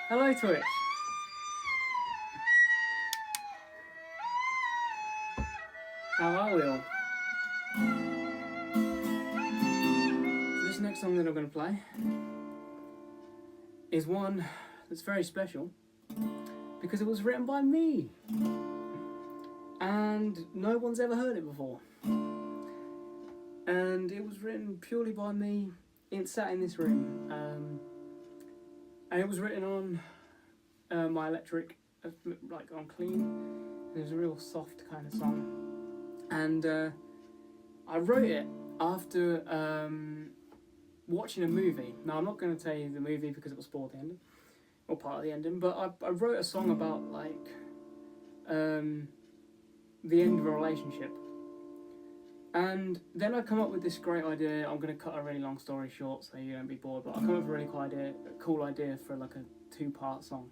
Hello Twitch. How are we all? So this next song that I'm going to play is one that's very special because it was written by me and no one's ever heard it before, and it was written purely by me sat in this room, and it was written on my electric, like on clean. It was a real soft kind of song, and I wrote it after watching a movie. Now I'm not going to tell you the movie because it will spoil the ending, or part of the ending, but I wrote a song about like the end of a relationship. And then I come up with this great idea. I'm going to cut a really long story short so you don't be bored, but I come up with a really cool idea for like a 2-part song,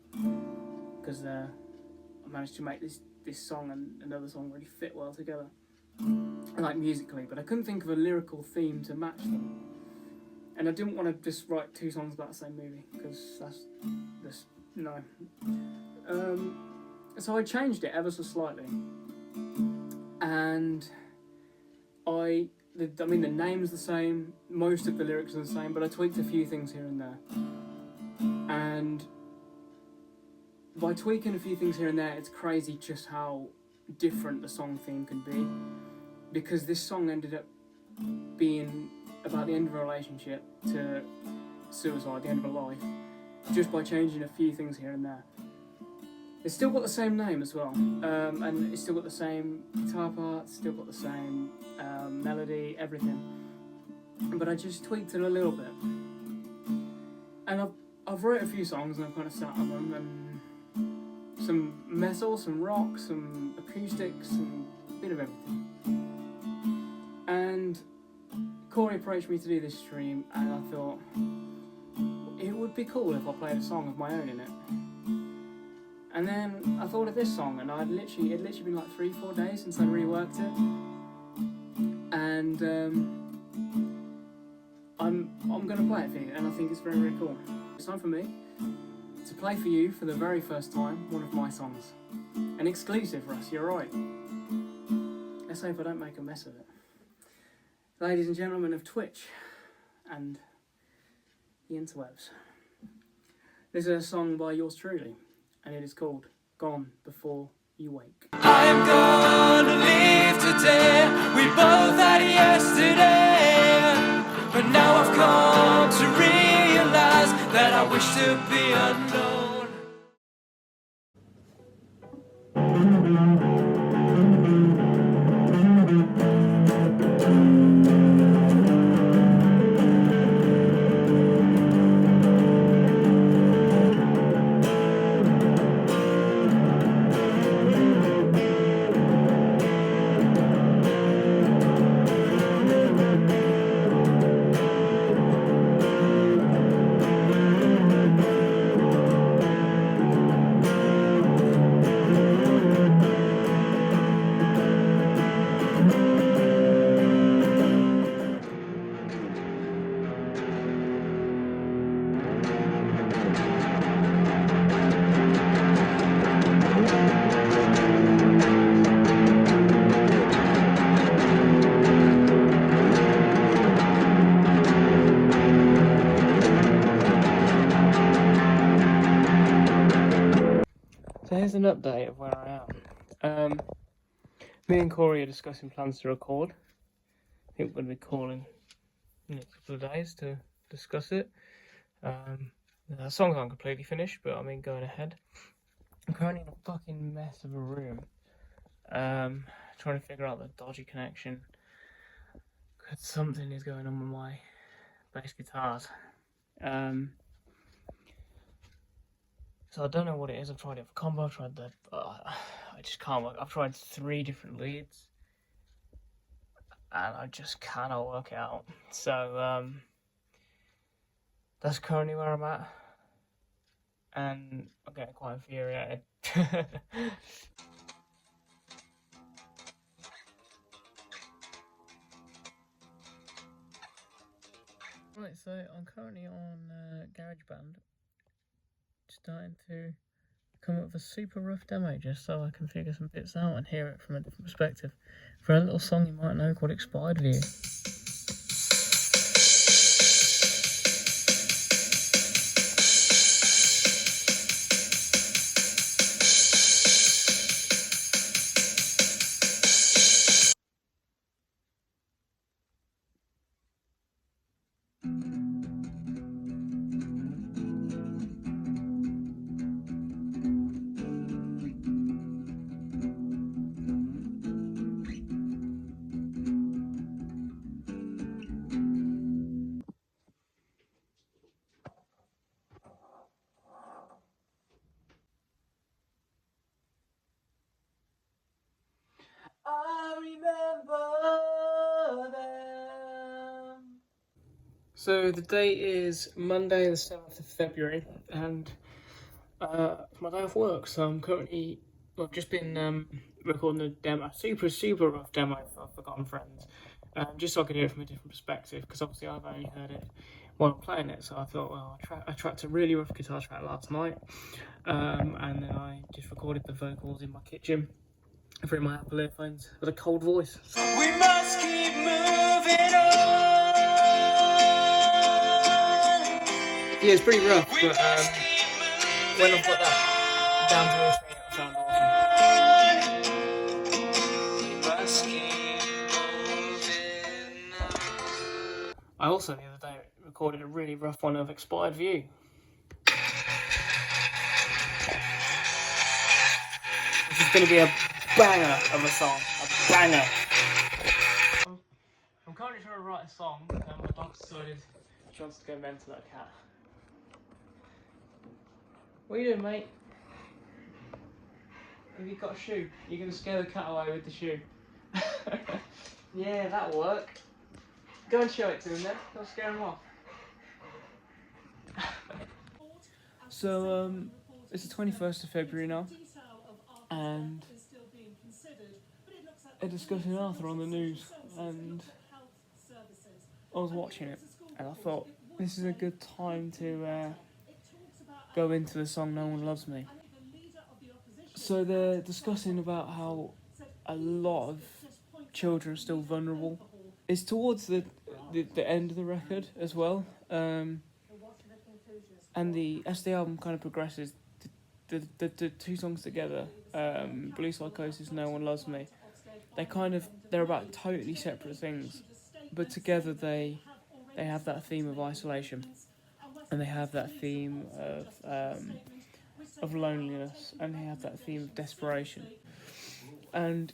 because I managed to make this song and another song really fit well together, like musically, but I couldn't think of a lyrical theme to match them. And I didn't want to just write 2 songs about the same movie, because that's just, no. So I changed it ever so slightly, and the name's the same, most of the lyrics are the same, but I tweaked a few things here and there. And by tweaking a few things here and there, it's crazy just how different the song theme can be, because this song ended up being about the end of a relationship to suicide, the end of a life, just by changing a few things here and there. It's still got the same name as well, and it's still got the same guitar parts, still got the same melody, everything. But I just tweaked it a little bit. And I've wrote a few songs and I've kind of sat on them, and some metal, some rock, some acoustics, and a bit of everything. And Corey approached me to do this stream, and I thought it would be cool if I played a song of my own in it. And then I thought of this song, and it'd literally been like 3-4 days since I'd reworked it, and I'm gonna play it for you, and I think it's very, very cool. It's time for me to play for you for the very first time one of my songs, an exclusive for us. You're right. Let's hope I don't make a mess of it. Ladies and gentlemen of Twitch and the interwebs, this is a song by yours truly, and it is called Gone Before You Wake. I am gonna leave today. We both had yesterday, but now I've come to realize that I wish to be unknown. So here's an update of where I am. Me and Corey are discussing plans to record. I think we're going to be calling in a couple of days to discuss it. The songs aren't completely finished, but I mean going ahead. I'm currently in a fucking mess of a room, trying to figure out the dodgy connection, because something is going on with my bass guitars. So I don't know what it is. I've tried it for combo, I've tried the, I just can't work. I've tried 3 different leads, and I just cannot work it out. So that's currently where I'm at, and I'm getting quite infuriated. Right, so I'm currently on GarageBand, just starting to come up with a super rough demo just so I can figure some bits out and hear it from a different perspective. For a little song you might know called Expired View. I remember them. So the date is Monday the 7th of February, and it's my day off work, so I'm currently, I've just been recording a demo, super rough demo for Forgotten Friends, just so I could hear it from a different perspective, because obviously I've only heard it while I'm playing it, so I thought, well, I tracked a really rough guitar track last night, and then I just recorded the vocals in my kitchen through my Apple earphones with a cold voice. We must keep moving on. Yeah, it's pretty rough, but when I've got that down to earth thing, it'll sound awesome. We must keep moving on. I also the other day recorded a really rough one of Expired View. This is going to be a banger of a song, a banger. I'm currently trying to write a song, and my dog decided she wants to go mental at a cat. What are you doing, mate? Have you got a shoe? You're going to scare the cat away with the shoe. Yeah, that'll work. Go and show it to him then. Don't scare him off. So, it's the 21st of February now, and they're discussing Arthur on the news, and I was watching it, and I thought this is a good time to go into the song No One Loves Me. So they're discussing about how a lot of children are still vulnerable. It's towards the end of the record as well, and as the album kind of progresses, the two songs together, Blue Psychosis, No One Loves Me, they're about totally separate things, but together they have that theme of isolation, and they have that theme of loneliness, and they have that theme of desperation. And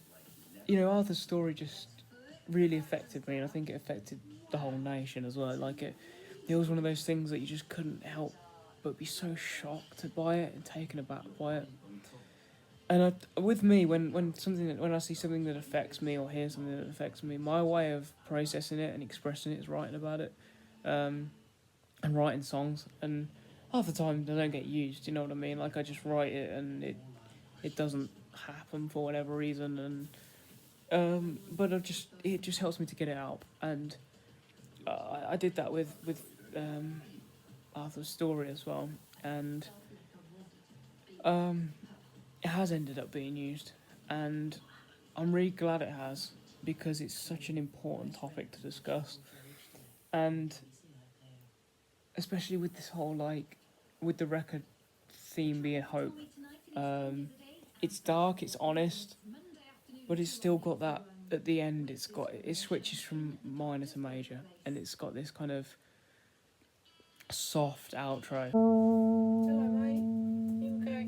you know, Arthur's story just really affected me, and I think it affected the whole nation as well. Like it was one of those things that you just couldn't help but be so shocked by it and taken aback by it. And with me, when I see something that affects me or hear something that affects me, my way of processing it and expressing it is writing about it, and writing songs. And half the time they don't get used. You know what I mean? Like I just write it and it doesn't happen for whatever reason. And but it just helps me to get it out. And I did that with Arthur's story as well, and it has ended up being used, and I'm really glad it has, because it's such an important topic to discuss, and especially with this whole, like, with the record theme being hope. It's dark, it's honest, but it's still got that, at the end, it switches from minor to major, and it's got this kind of soft outro. Hello, mate. You okay?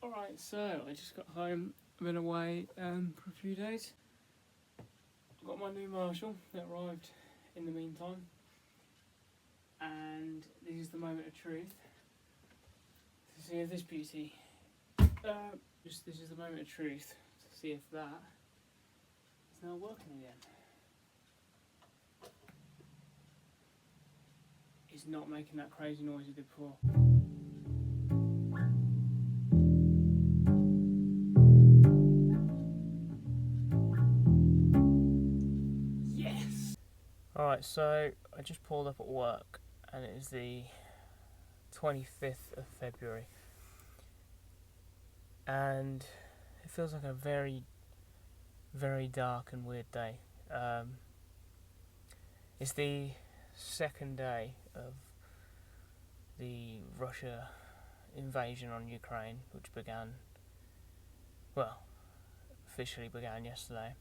Alright, so I just got home. I've been away for a few days. I've got my new Marshall that arrived in the meantime. And this is the moment of truth. To see if this beauty, this is the moment of truth, to see if that is now working again. is not making that crazy noise it did before. Yes! Alright, so I just pulled up at work and it is the 25th of February. And it feels like a very, very dark and weird day. It's the second day of the Russia invasion on Ukraine, which officially began yesterday.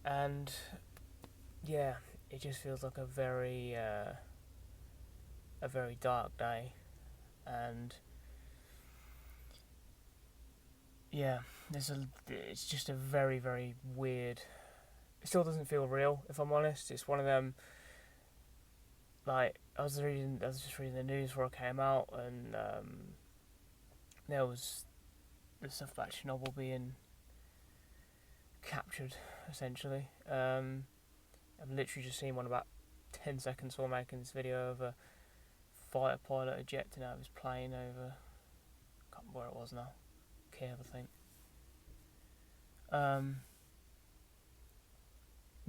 And yeah, it just feels like a very dark day, and yeah, it's just a very, very weird. It still doesn't feel real, if I'm honest. It's one of them. Like I was just reading the news before I came out, and there was the stuff about Chernobyl being captured, essentially. I've literally just seen one about 10 seconds while making this video of a fighter pilot ejecting out of his plane over, I can't remember where it was now, Kiev, I think.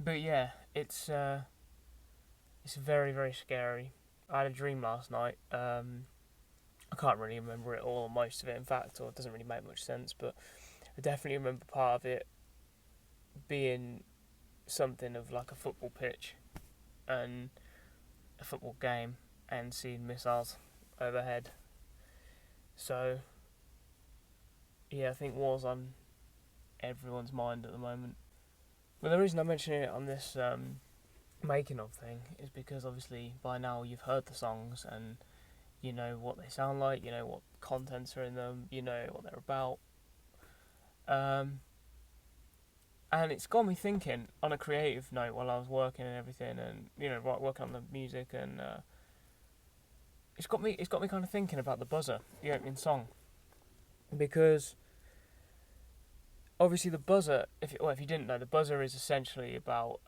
But yeah, it's very, very scary. I had a dream last night. I can't really remember it all, or most of it, in fact, or it doesn't really make much sense, but I definitely remember part of it being something of like a football pitch and a football game and seeing missiles overhead. So yeah, I think war's on everyone's mind at the moment. But the reason I'm mentioning it on this making of thing is because obviously by now you've heard the songs and you know what they sound like, you know what contents are in them, you know what they're about. And it's got me thinking on a creative note while I was working and everything, and working on the music, and it's got me kind of thinking about the buzzer, the opening song, because obviously the buzzer, if you didn't know, the buzzer is essentially about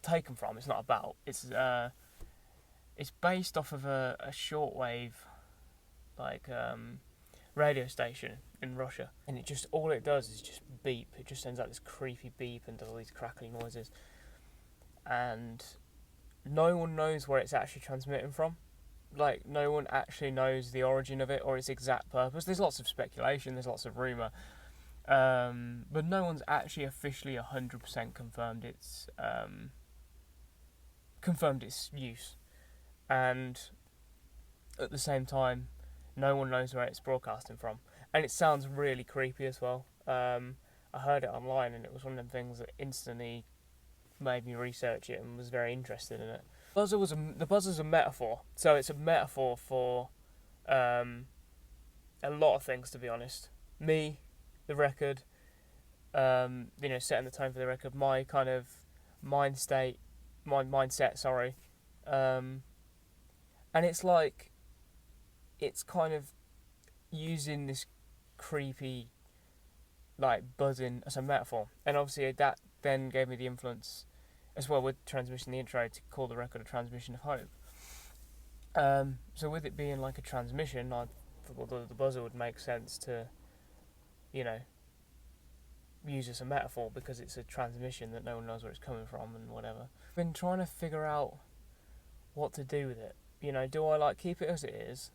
taken from. It's not about. It's based off of a shortwave radio station in Russia, and all it does is just beep. It just sends out this creepy beep and does all these crackling noises, and no one knows where it's actually transmitting from. Like, no one actually knows the origin of it or its exact purpose. There's lots of speculation, there's lots of rumour, but no one's actually officially 100% confirmed its use. And at the same time, no one knows where it's broadcasting from. And it sounds really creepy as well. I heard it online and it was one of them things that instantly made me research it and was very interested in it. The buzzer's a metaphor. So it's a metaphor for a lot of things, to be honest. Me, the record, setting the tone for the record, my kind of mindset, and it's like, it's kind of using this creepy, like, buzzing as a metaphor. And obviously that then gave me the influence as well with Transmission, the intro, to call the record a transmission of hope. So with it being like a transmission, I thought the buzzer would make sense to, use as a metaphor, because it's a transmission that no one knows where it's coming from and whatever. I've been trying to figure out what to do with it. Do I keep it as it is?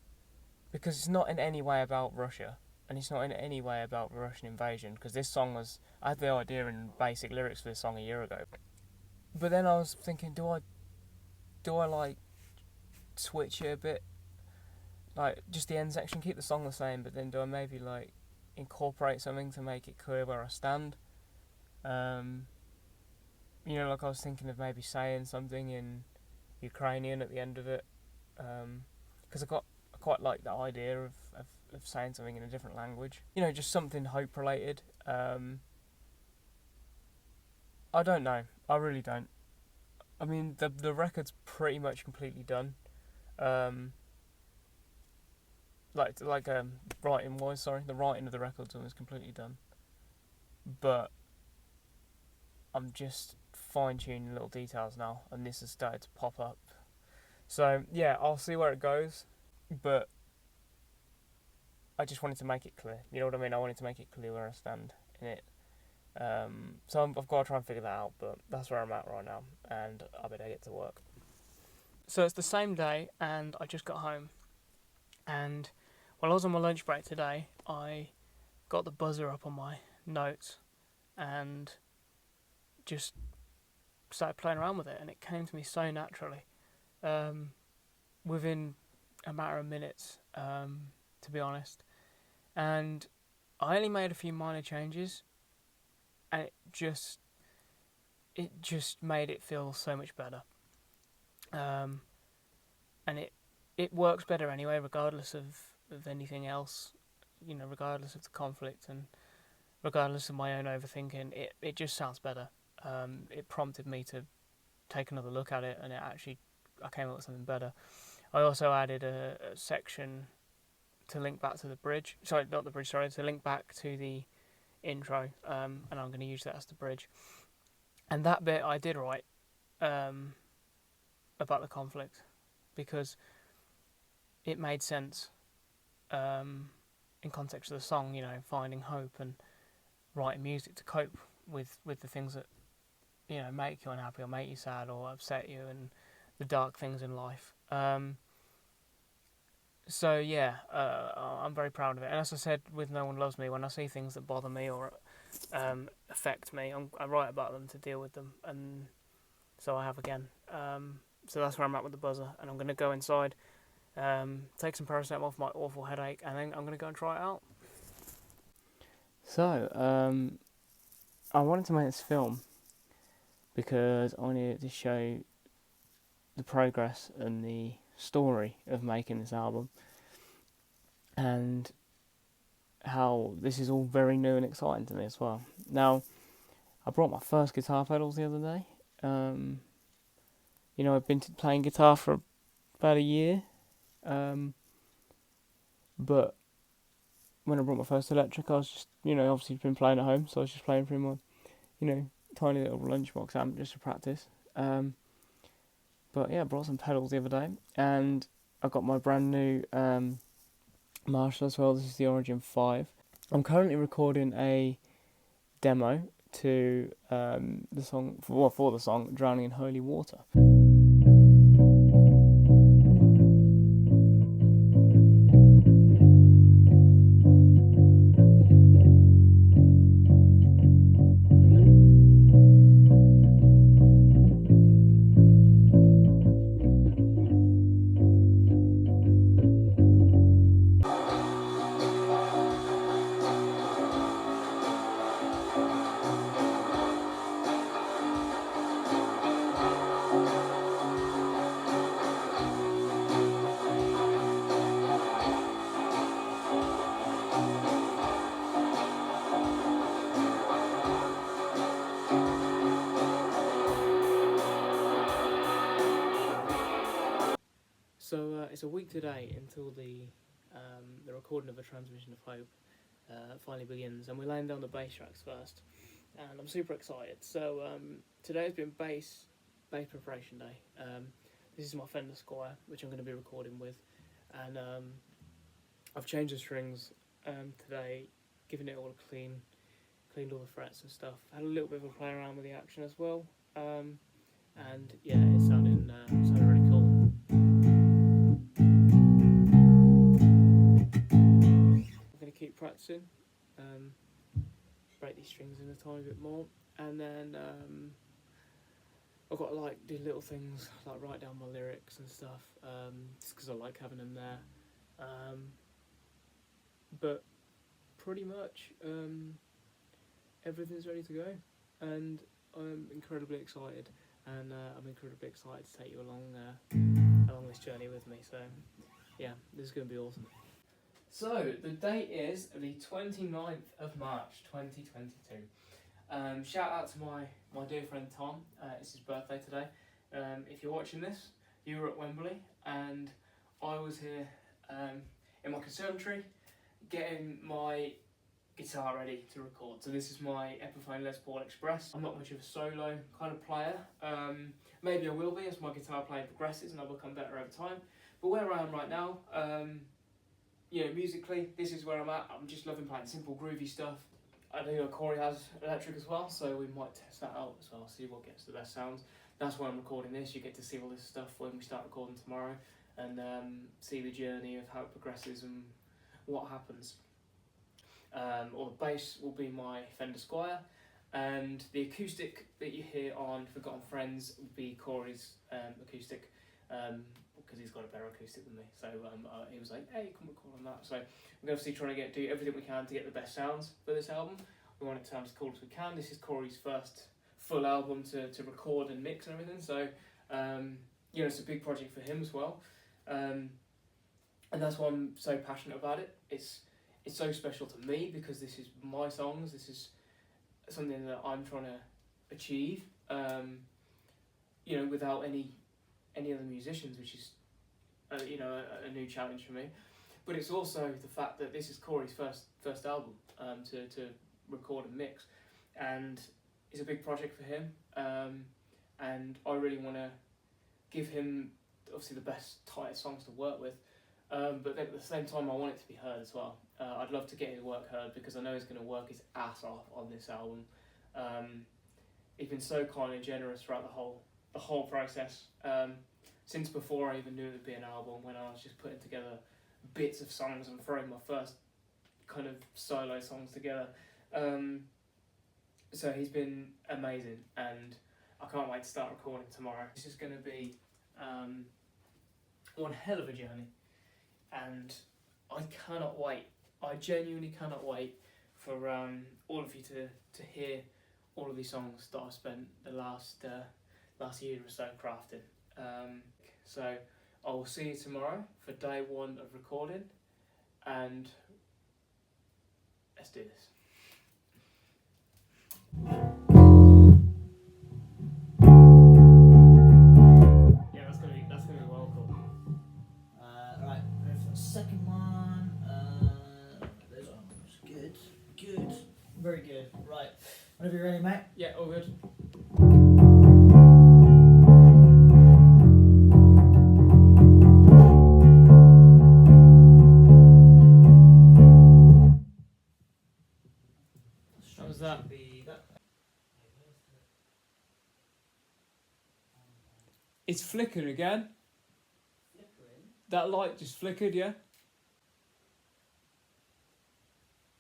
Because it's not in any way about Russia, and it's not in any way about the Russian invasion, because this song I had the idea and basic lyrics for this song a year ago. But then I was thinking, do I switch it a bit? Just the end section, keep the song the same, but then do I maybe incorporate something to make it clear where I stand? I was thinking of maybe saying something in Ukrainian at the end of it, because I quite like the idea of saying something in a different language. Just something hope related. I don't know. I really don't. I mean, the record's pretty much completely done. Writing-wise, sorry, the writing of the record's almost completely done. But I'm just fine-tuning little details now, and this has started to pop up. So yeah, I'll see where it goes, but I just wanted to make it clear. You know what I mean? I wanted to make it clear where I stand in it. So I've got to try and figure that out, but that's where I'm at right now, and I better get to work. So it's the same day, and I just got home, and while I was on my lunch break today, I got the buzzer up on my notes, and just started playing around with it, and it came to me so naturally, within a matter of minutes, to be honest. And I only made a few minor changes, and it just made it feel so much better. And it works better anyway, regardless of anything else, you know, regardless of the conflict and regardless of my own overthinking. It just sounds better. It prompted me to take another look at it, and I came up with something better. I also added a section to link back to the bridge. Sorry, not the bridge, to link back to the intro, and I'm going to use that as the bridge. And that bit I did write about the conflict, because it made sense in context of the song, you know, finding hope and writing music to cope with the things that, you know, make you unhappy or make you sad or upset you, and the dark things in life. So yeah, I'm very proud of it. And as I said with No One Loves Me, when I see things that bother me or affect me, I write about them to deal with them, and so I have again. So that's where I'm at with the buzzer, and I'm going to go inside, take some paracetamol off my awful headache, and then I'm going to go and try it out. So, I wanted to make this film because I wanted to show the progress and the story of making this album, and how this is all very new and exciting to me as well. Now, I brought my first guitar pedals the other day. You know, I've been playing guitar for about a year, but when I brought my first electric, I was just, you know, obviously been playing at home, so I was just playing through my, you know, tiny little lunchbox amp just to practice. But yeah, I brought some pedals the other day, and I got my brand new Marshall as well. This is the Origin 5. I'm currently recording a demo to the song for the song "Drowning in Holy Water." So it's a week today until the recording of A Transmission of Hope finally begins, and we're laying down the bass tracks first, and I'm super excited. So today has been bass preparation day. This is my Fender Squire, which I'm going to be recording with, and I've changed the strings today, given it all a cleaned all the frets and stuff. Had a little bit of a play around with the action as well, and yeah, it's sounding really cool. Keep practicing, break these strings in a tiny bit more, and then I've got to like do little things like write down my lyrics and stuff, just because I like having them there, but pretty much everything's ready to go, and I'm incredibly excited, and I'm incredibly excited to take you along this journey with me. So yeah, this is going to be awesome. So, the date is the 29th of March 2022. Shout out to my dear friend Tom, it's his birthday today. If you're watching this, you were at Wembley, and I was here in my conservatory getting my guitar ready to record. So this is my Epiphone Les Paul Express. I'm not much of a solo kind of player. Maybe I will be as my guitar playing progresses and I will become better over time. But where I am right now, musically, this is where I'm at. I'm just loving playing simple, groovy stuff. I know Corey has electric as well, so we might test that out as well, see what gets the best sounds. That's why I'm recording this. You get to see all this stuff when we start recording tomorrow, and see the journey of how it progresses and what happens. Or the bass will be my Fender Squier, and the acoustic that you hear on Forgotten Friends will be Corey's acoustic, because he's got a better acoustic than me. So he was like, hey, come record on that. So we're obviously trying to do everything we can to get the best sounds for this album. We want it to sound as cool as we can. This is Corey's first full album to record and mix and everything. So it's a big project for him as well. And that's why I'm so passionate about it. It's so special to me because this is my songs. This is something that I'm trying to achieve, without any other musicians, which is, a new challenge for me. But it's also the fact that this is Corey's first album to record and mix, and it's a big project for him. And I really want to give him obviously the best, tightest songs to work with. But at the same time, I want it to be heard as well. I'd love to get his work heard because I know he's going to work his ass off on this album. He's been so kind and generous throughout the whole process. Since before I even knew it would be an album, when I was just putting together bits of songs and throwing my first kind of solo songs together. So he's been amazing, and I can't wait to start recording tomorrow. This is going to be one hell of a journey. And I cannot wait. I genuinely cannot wait for all of you to hear all of these songs that I've spent the last year or so crafting. So I will see you tomorrow for day one of recording, and let's do this. Yeah, that's gonna be well cool. Right, ready for the second one. Those ones. Good. Very good. Right. Whenever you're ready, mate. Yeah, all good. How was that? It's flickered again. That light just flickered, yeah?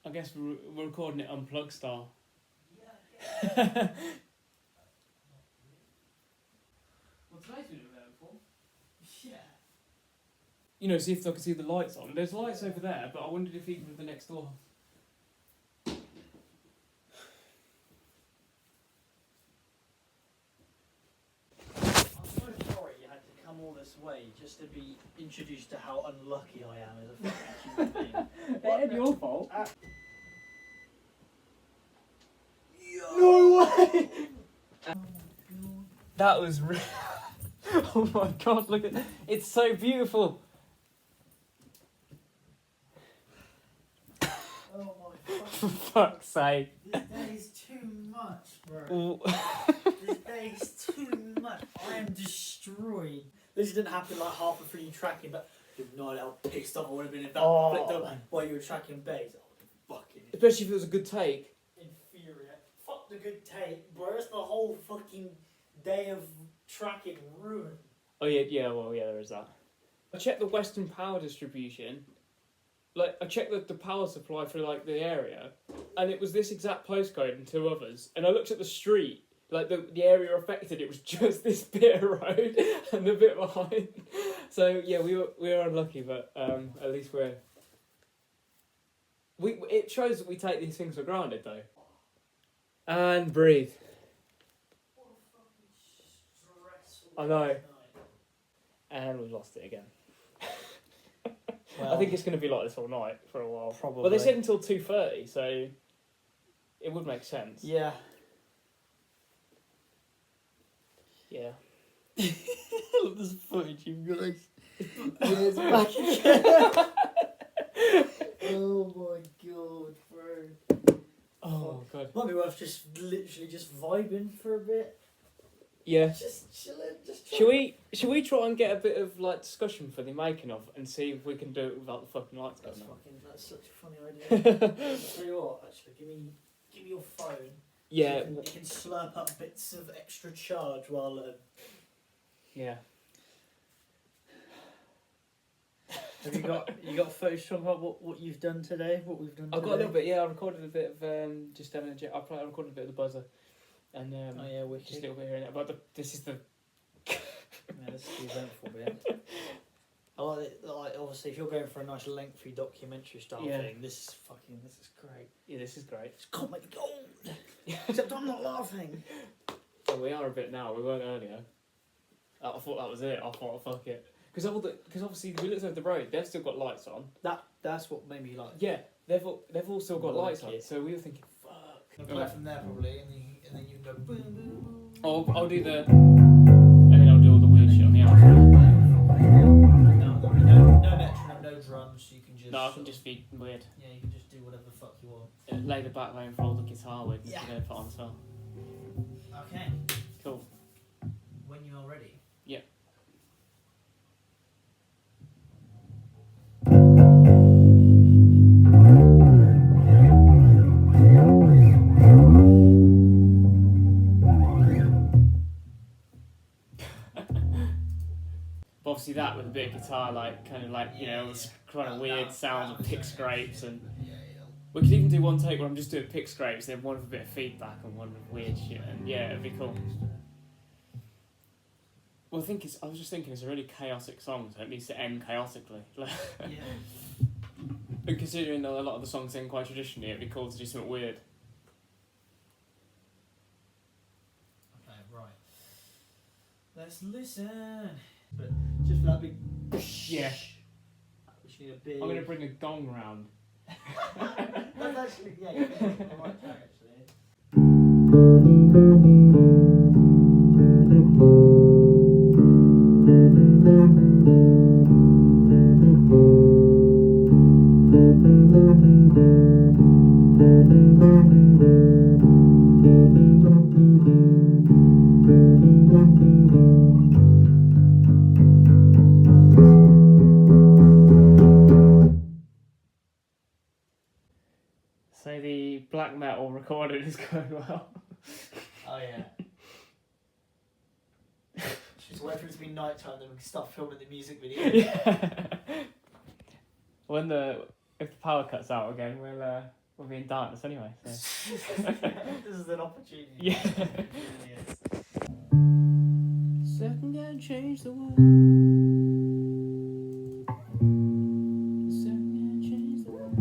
I guess we're recording it unplugged style. Yeah. Well, today's been available. Yeah. See if I can see the lights on. There's lights over there, but I wondered if even with the next door. All this way just to be introduced to how unlucky I am as a fucking human being. It ain't your fault. No way! That was oh my god, look at it. It's so beautiful. Oh my For fuck's sake. This day is too much, bro. Ooh. This day is too much. I am destroyed. This didn't happen like halfway through you tracking, but you have no idea how pissed off I would have been if that flicked up while you were tracking bass. Fucking Especially if it was a good take. infuriate. Fuck the good take, bro. It's the whole fucking day of tracking ruined. Oh yeah, there is that. I checked the Western power distribution. Like, I checked the power supply for like the area, and it was this exact postcode and two others. And I looked at the street. Like the area affected, it was just this bit of road and the bit behind. So yeah, we were unlucky, but at least it shows that we take these things for granted though. And breathe. What a fucking stressful I know. night. And we've lost it again. Well, I think it's going to be like this all night for a while. Probably. Well, they said until 2:30, so it would make sense. Yeah. Yeah. Look, this footage, you guys. Yeah, it's back again. Oh my god, bro. Oh god. Might be worth just literally just vibing for a bit. Yeah. Just chilling. Just Should we try and get a bit of like discussion for the making of and see if we can do it without the fucking lights going on? That's such a funny idea. I'll tell you what, actually, give me your phone. Yeah. So you can slurp up bits of extra charge while. Yeah. Have you got footage to talk about what you've done today? What we've done. I've today? got a little bit. Yeah, I recorded a bit of just having a. I recorded a bit of the buzzer, and Oh yeah, wicked. just a little bit here and there. But this is the. Yeah, this is the eventful bit. I like it, like obviously if you're going for a nice lengthy documentary style thing, this is great. Yeah, this is great. It's comedy gold. Except I'm not laughing. Well, we are a bit now. We weren't earlier. I thought that was it. I thought, fuck it. Because obviously we looked over the road. They've still got lights on. That's what made me like. Yeah, they've all still got lights on. it. So we were thinking, fuck. Play from there probably, and then you can go boom boom boom. I'll do the, and then I'll do all the weird shit on the outro. No metronome, no drums. You can just. No, I can just be weird. Yeah, you can just do whatever the fuck you want. Lay the backbone for all the guitar with. Yeah. You know, put on as well. Okay. Cool. When you are ready. Yeah. But obviously that with a bit of guitar, like kind of like kind of weird sounds of pick scrapes, and we could even do one take where I'm just doing pick scrapes, then one with a bit of feedback and one with weird shit, and yeah, it'd be cool. Well, I was just thinking it's a really chaotic song, so it needs to end chaotically. Yeah. And considering that a lot of the songs end quite traditionally, it'd be cool to do something weird. Okay, right. Let's listen. But just for that big. Yeah. We should need a big. I'm gonna bring a gong round. That's actually I might try actually. So the black metal recording is going well. Oh yeah. Just wait for it to be night time, then we can start filming the music video. Yeah. If the power cuts out again, we'll be in darkness anyway. So. This is an opportunity. Yeah. It really is. Second can change the world. Second can change the world.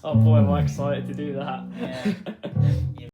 Oh boy, am I excited to do that. Yeah.